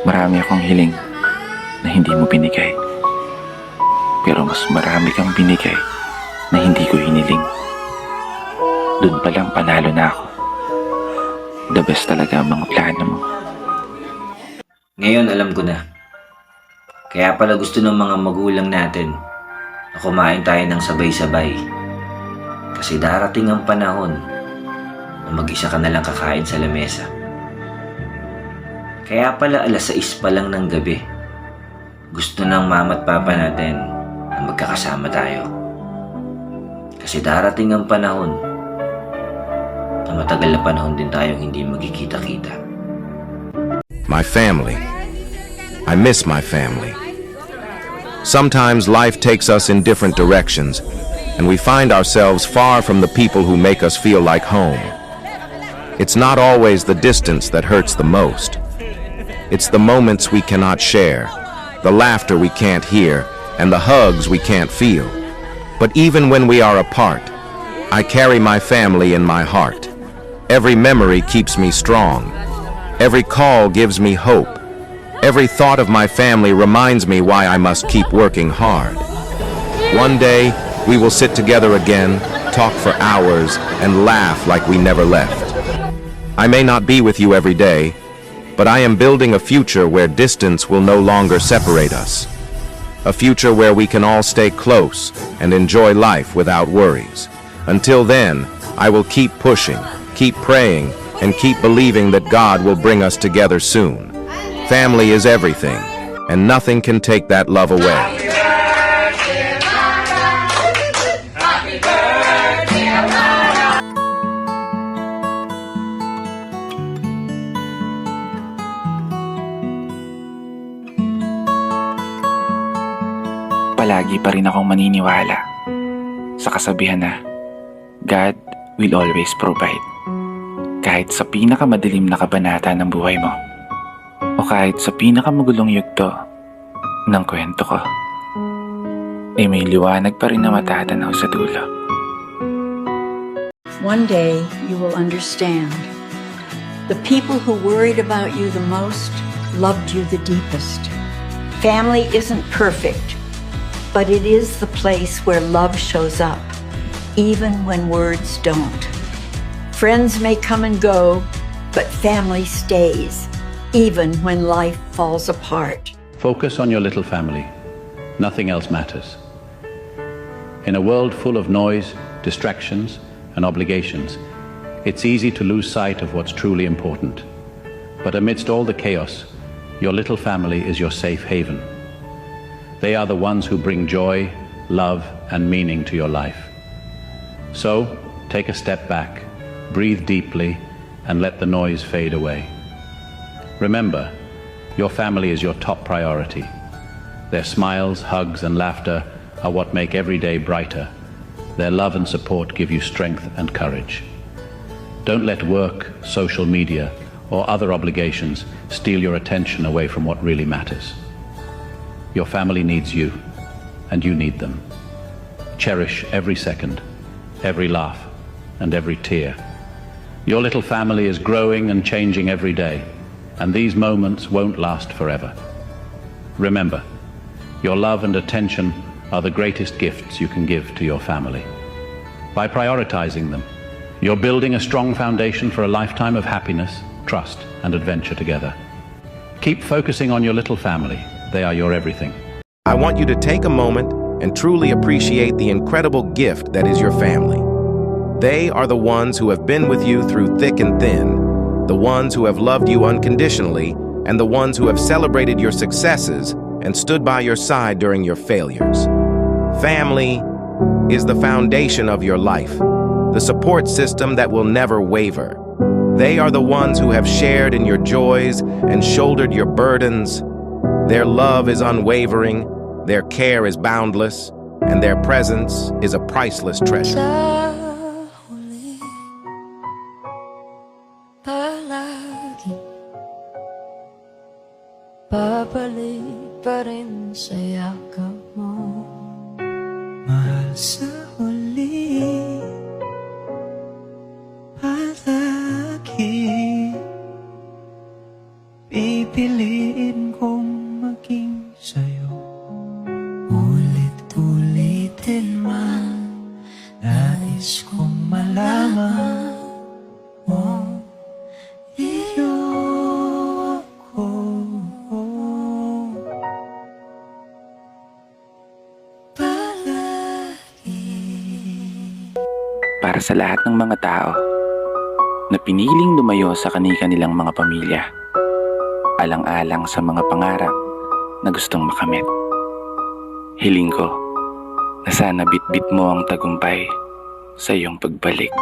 Marami akong hiling na hindi mo binigay. Pero mas marami kang binigay na hindi ko hiniling. Doon pa lang panalo na ako. The best talaga ang mga plano mo. Ngayon alam ko na. Kaya pala gusto ng mga magulang natin na kumain tayo ng sabay-sabay. Kasi darating ang panahon na mag-isa ka na lang kakain sa lamesa. Kaya pala 6:00 pa lang ng gabi. Gusto ng mama at papa natin na magkakasama tayo. Kasi darating ang panahon na matagal na panahon din tayong hindi magkikita-kita. My family. I miss my family. Sometimes life takes us in different directions, and we find ourselves far from the people who make us feel like home. It's not always the distance that hurts the most. It's the moments we cannot share, the laughter we can't hear, and the hugs we can't feel. But even when we are apart, I carry my family in my heart. Every memory keeps me strong. Every call gives me hope. Every thought of my family reminds me why I must keep working hard. One day, we will sit together again, talk for hours, and laugh like we never left. I may not be with you every day, but I am building a future where distance will no longer separate us. A future where we can all stay close and enjoy life without worries. Until then, I will keep pushing, keep praying, and keep believing that God will bring us together soon. Family is everything, and nothing can take that love away. Palagi pa rin akong maniniwala sa kasabihan na God will always provide. Kahit sa pinakamadilim na kabanata ng buhay mo, o kahit sa pinakamagulong yugto ng kwento ko, ay may liwanag pa rin na matatanaw sa dulo. One day you will understand. The people who worried about you the most loved you the deepest. Family isn't perfect, but it is the place where love shows up, even when words don't. Friends may come and go, but family stays, even when life falls apart. Focus on your little family. Nothing else matters. In a world full of noise, distractions, and obligations, it's easy to lose sight of what's truly important. But amidst all the chaos, your little family is your safe haven. They are the ones who bring joy, love, and meaning to your life. So, take a step back, breathe deeply, and let the noise fade away. Remember, your family is your top priority. Their smiles, hugs, and laughter are what make every day brighter. Their love and support give you strength and courage. Don't let work, social media, or other obligations steal your attention away from what really matters. Your family needs you, and you need them. Cherish every second, every laugh, and every tear. Your little family is growing and changing every day, and these moments won't last forever. Remember, your love and attention are the greatest gifts you can give to your family. By prioritizing them, you're building a strong foundation for a lifetime of happiness, trust, and adventure together. Keep focusing on your little family. They are your everything. I want you to take a moment and truly appreciate the incredible gift that is your family. They are the ones who have been with you through thick and thin, the ones who have loved you unconditionally, and the ones who have celebrated your successes and stood by your side during your failures. Family is the foundation of your life, the support system that will never waver. They are the ones who have shared in your joys and shouldered your burdens. Their love is unwavering, their care is boundless, and their presence is a priceless treasure. Babalik pa rin sa yakap mo, mahal sa huli. Palagi pipiliin sa lahat ng mga tao na piniling lumayo sa kani-kanilang mga pamilya, alang-alang sa mga pangarap na gustong makamit. Hiling ko na sana bitbit mo ang tagumpay sa iyong pagbalik.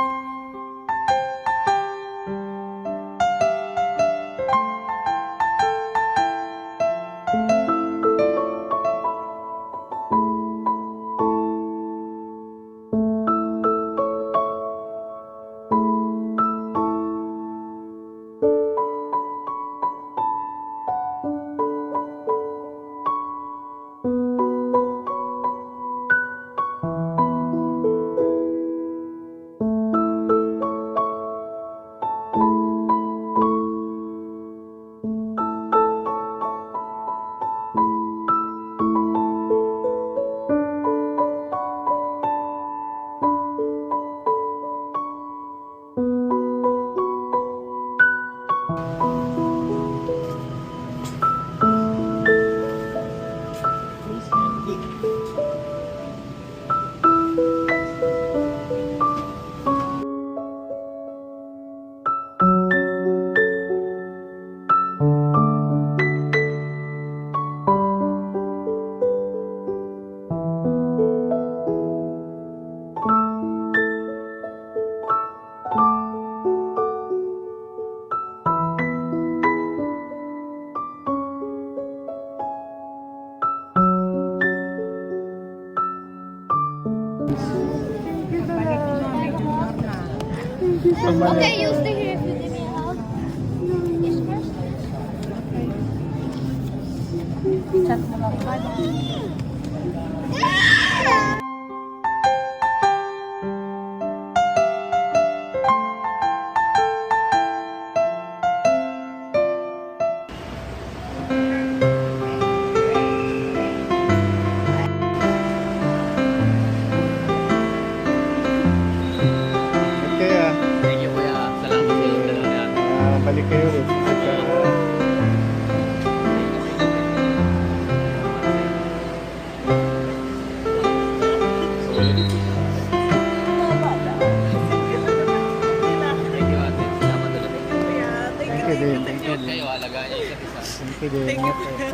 Okay, you stay here if you give me a hug. Chat mo lang ba? Kaya, Thank you, kuya. Salamat sa iyong dalawa yan. balik kayo rin. Thank you, ate. Salamat talaga. Thank you din. Thank you. Kayo, alagaan niyo isa't isa. Thank you din. Ingat kayo.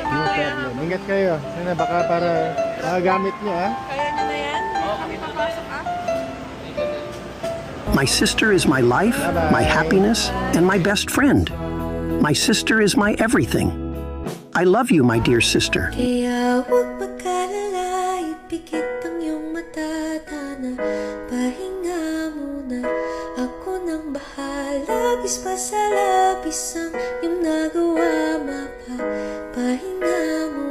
No problem. Ingat kayo. Sana baka para gamit nyo, ha? My sister is my life, my happiness, and my best friend. My sister is my everything. I love you, my dear sister. Kaya huwag mag-alala, ipikit ang iyong mata na pahinga muna. Ako nang bahala, labis pa sa labis ang iyong nagawa, pahinga muna.